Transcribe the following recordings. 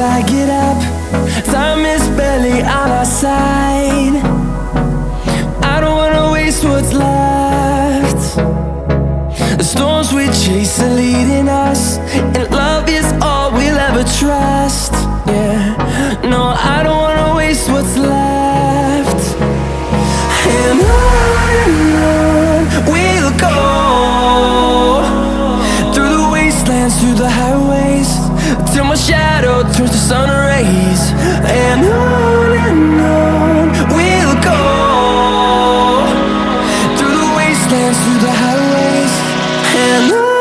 I get up. Time is barely on our side. I don't wanna waste what's left. The storms we chase are leading us, and love is all we'll ever trust. Yeah, no, I don't wanna waste what's left. And on we'll go, through the wastelands, through the highways, till my shadow turns to sun rays. And on we'll go, through the wastelands, through the highways, and on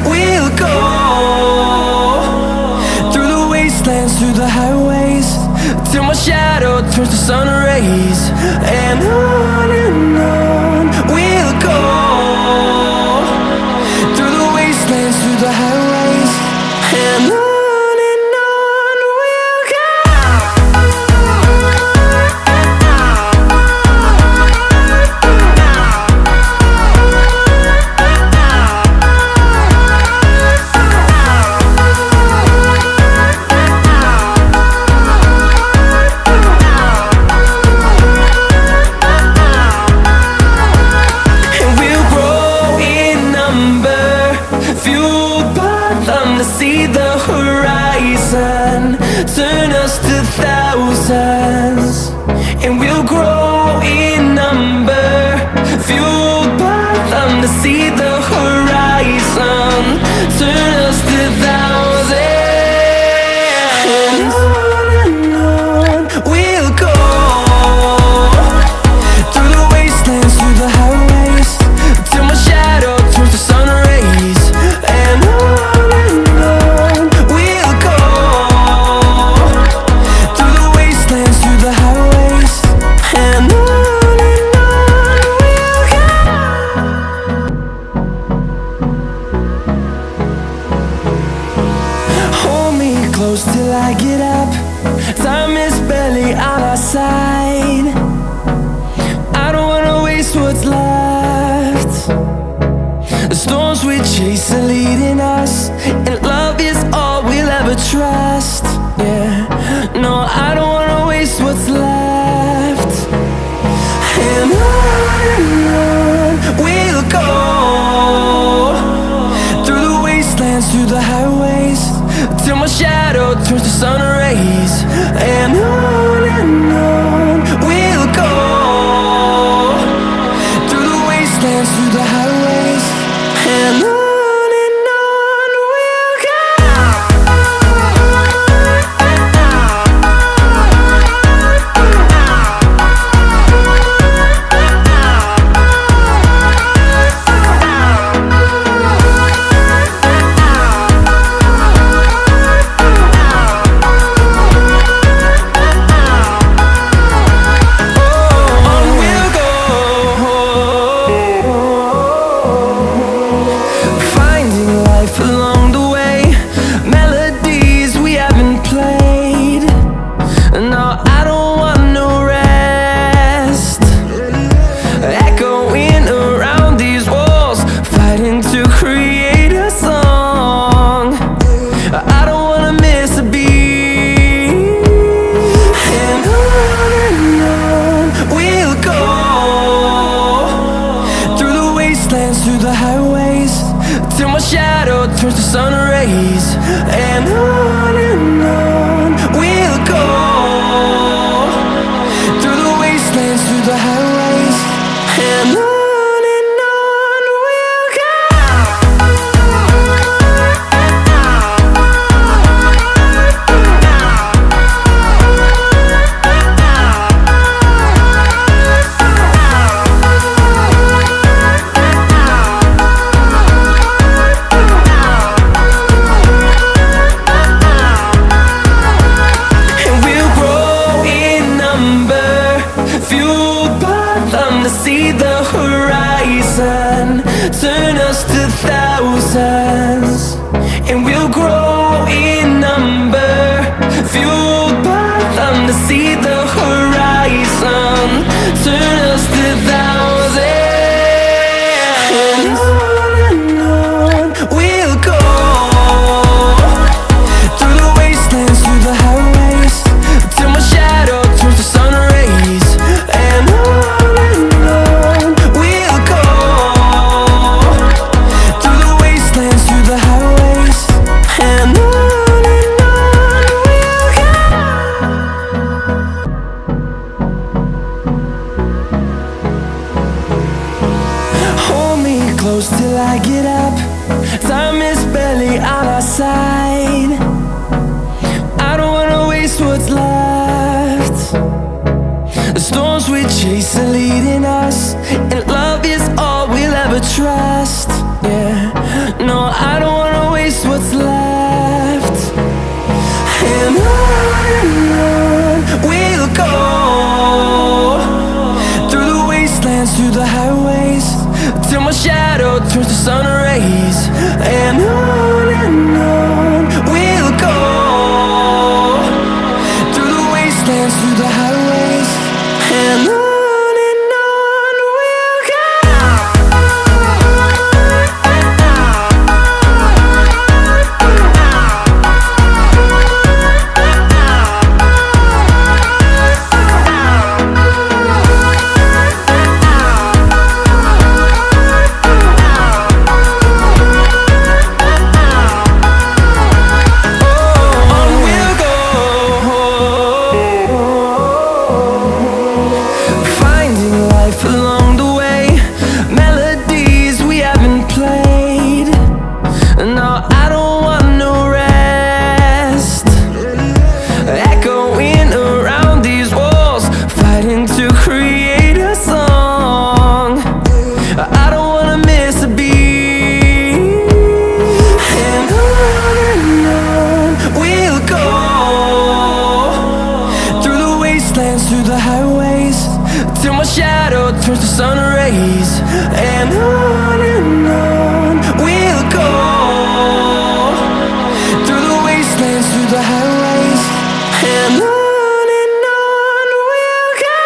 we'll go. Through the highways, till my shadow turns to sun rays. And on we'll go, through the wastelands, through the highways, and on we'll go. See the horizon, turn us to thousands, and we'll grow in number, fueled by them. To see the horizon, turn us to thousands, and on we'll go, through the wastelands, through the highways, till my shadow turns to sun rays. And close till I get up. Time is barely on our side. I don't wanna waste what's left. The storms we chase are leading us, and love is all we'll ever trust. Yeah, no, I don't wanna waste what's left. And on we'll go, through the wastelands, through the highways, till my shadow turns to sun rays. And on we'll go, through the wastelands, through the highways, and on we'll go. turns to sun rays, and on we'll go, through the wastelands, through the highways, and we chase are leading us, and love is all we'll ever trust. Yeah, no, I don't wanna waste what's left. And on we'll go, through the wastelands, through the highways, till my shadow turns to sun rays. And on we'll go, through the wastelands, through the highways, and on we'll go. Through the highways, till my shadow turns to sun rays. And on we'll go, through the wastelands, through the highways, and on we'll go.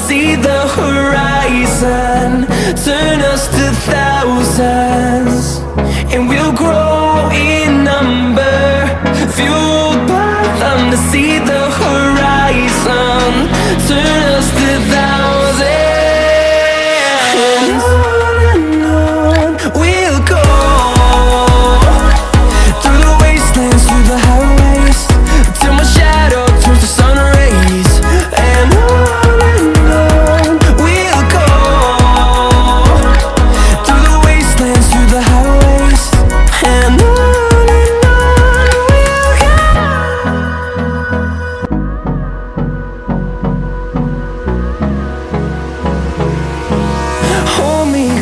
See the horizon, turn us to thousands, and we'll grow in number, fueled by them. To see the horizon, turn us to thousands, and on we'll go, through the wastelands, through the highways, till my shadow turns to sun rays. And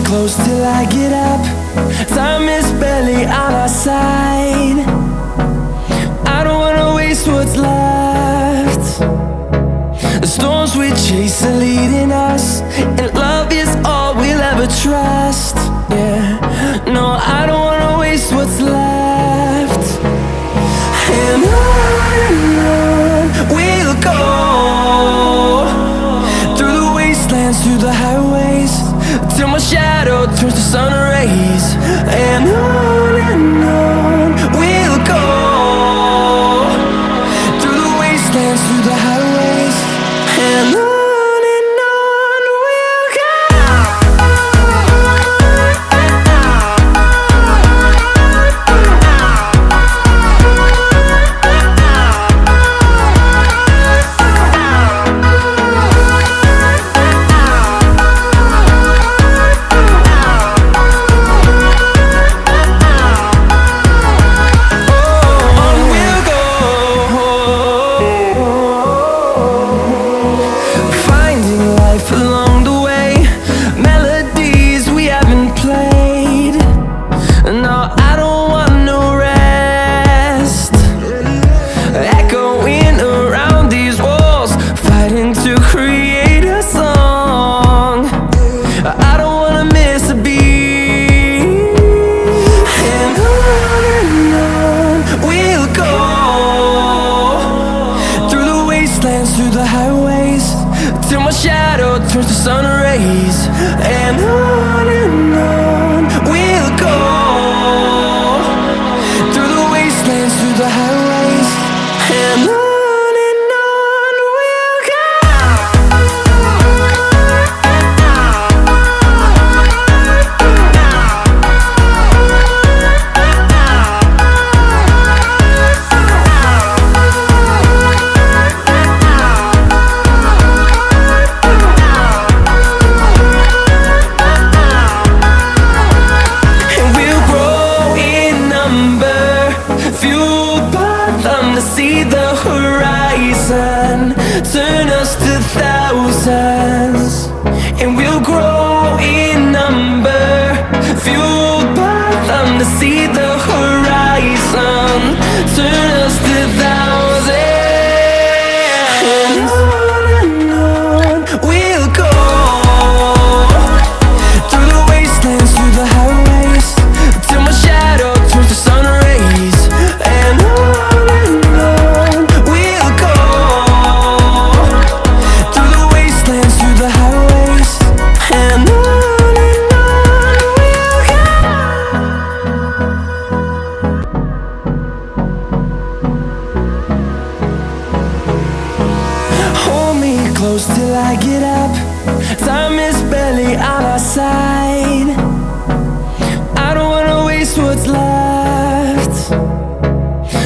close till I get up, time is barely on our side. I don't wanna waste what's left. The storms we chase are leading us, and love is all we'll ever trust. Yeah, no, I don't wanna waste what's left. And on we'll go, through the wastelands, through the highways, till my shadow turns to sun rays. And on we'll go, through the wastelands, through the highways, and on we'll go. Through the highways, till my shadow turns to sun rays. And on we'll go, through the wastelands, through the highways, and on. We'll go. horizons, and we'll grow in number, fueled by them to see the horizon, turn us to thousands. And on we'll go, through the wastelands, through the highways, till my shadow turns to sun rays. And on we'll go, through the wastelands, through the highways. And on we'll go. Hold me close till I get up. Time is barely on our side. I don't wanna waste what's left.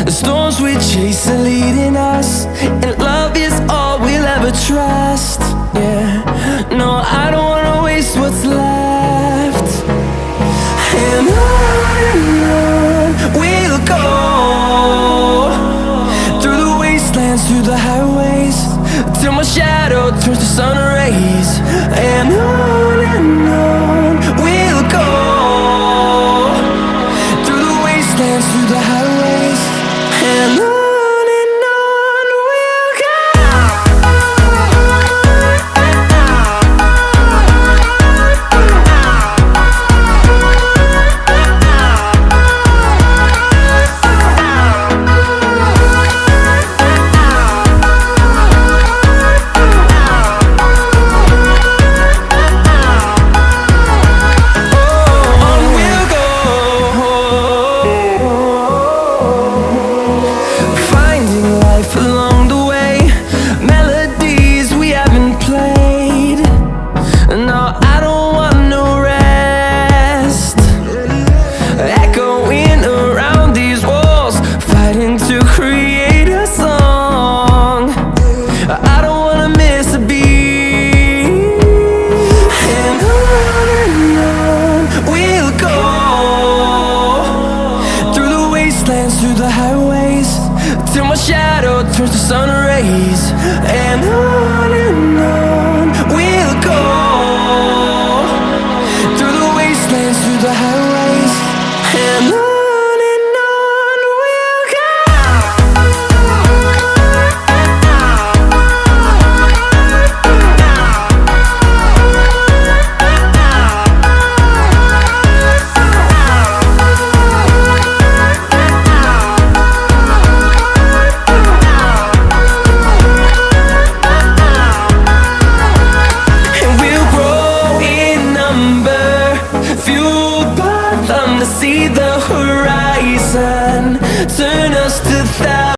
The storms we chase are leading us, and love is all we'll ever trust. Yeah, no, I don't wanna waste what's left. And on we'll go, through the wastelands, through the highways, till my shadow turns to sun rays. And on we'll go, through the wastelands, through the highways. And on we'll go. Along the way, melodies we haven't played. No, I don't want no rest. Echoing around these walls, fighting to create a song. I don't wanna miss a beat. And on we'll go, through the wastelands, through the highways, till my shadow turns to sun rays. And on we'll go, through the wastelands, through the highways. And on we'll go. Fueled by them to see the horizon, turn us to thousands.